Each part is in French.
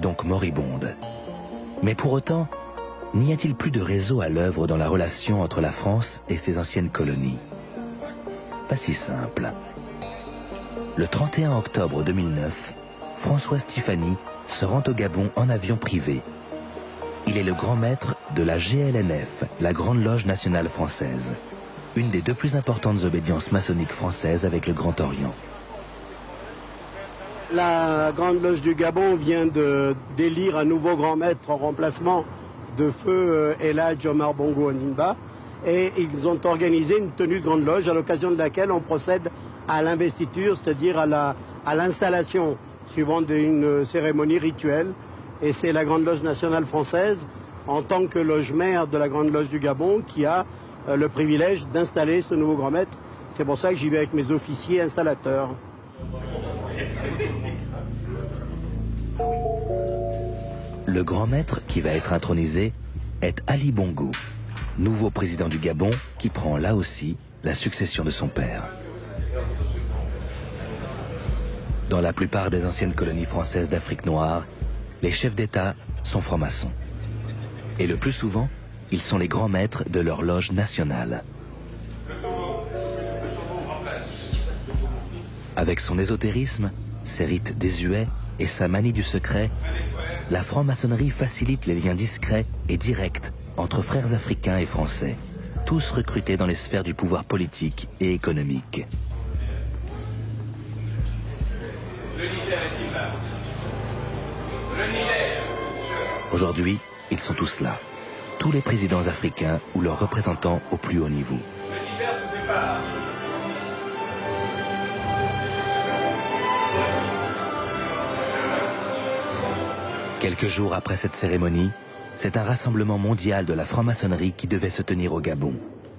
donc moribonde. Mais pour autant, n'y a-t-il plus de réseau à l'œuvre dans la relation entre la France et ses anciennes colonies? Pas si simple. Le 31 octobre 2009, François Stéphanie se rend au Gabon en avion privé. Il est le grand maître de la GLNF, la Grande Loge Nationale Française, une des deux plus importantes obédiences maçonniques françaises avec le Grand Orient. La Grande Loge du Gabon vient d'élire un nouveau grand maître en remplacement de feu Elhadj Omar Bongo Ondimba, et ils ont organisé une tenue de Grande Loge à l'occasion de laquelle on procède à l'investiture, c'est-à-dire à l'installation suivant une cérémonie rituelle. Et c'est la Grande Loge nationale française, en tant que loge mère de la Grande Loge du Gabon, qui a le privilège d'installer ce nouveau grand maître. C'est pour ça que j'y vais avec mes officiers installateurs. Le grand maître qui va être intronisé est Ali Bongo, nouveau président du Gabon qui prend là aussi la succession de son père. Dans la plupart des anciennes colonies françaises d'Afrique noire, les chefs d'État sont francs-maçons. Et le plus souvent, ils sont les grands maîtres de leur loge nationale. Avec son ésotérisme, ses rites désuets et sa manie du secret, la franc-maçonnerie facilite les liens discrets et directs entre frères africains et français, tous recrutés dans les sphères du pouvoir politique et économique. Aujourd'hui, ils sont tous là, tous les présidents africains ou leurs représentants au plus haut niveau. Quelques jours après cette cérémonie, c'est un rassemblement mondial de la franc-maçonnerie qui devait se tenir au Gabon,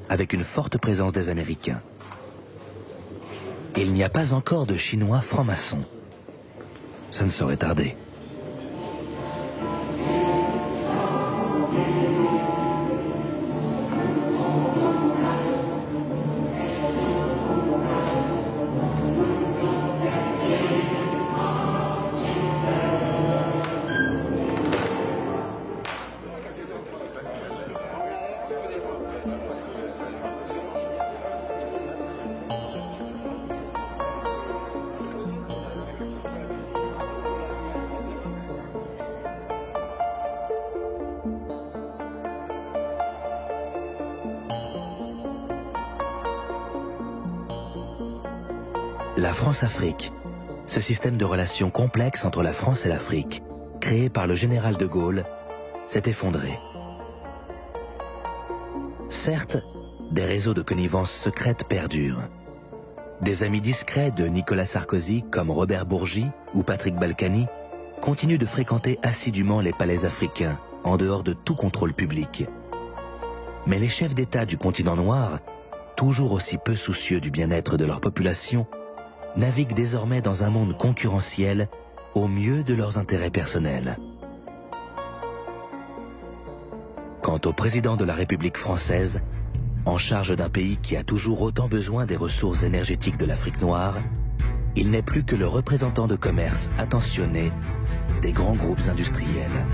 avec une forte présence des Américains. Il n'y a pas encore de Chinois francs-maçons. Ça ne saurait tarder. La France-Afrique, ce système de relations complexes entre la France et l'Afrique, créé par le général de Gaulle, s'est effondré. Certes, des réseaux de connivence secrète perdurent. Des amis discrets de Nicolas Sarkozy, comme Robert Bourgi ou Patrick Balkany, continuent de fréquenter assidûment les palais africains, en dehors de tout contrôle public. Mais les chefs d'État du continent noir, toujours aussi peu soucieux du bien-être de leur population, naviguent désormais dans un monde concurrentiel au mieux de leurs intérêts personnels. Quant au président de la République française, en charge d'un pays qui a toujours autant besoin des ressources énergétiques de l'Afrique noire, il n'est plus que le représentant de commerce attentionné des grands groupes industriels.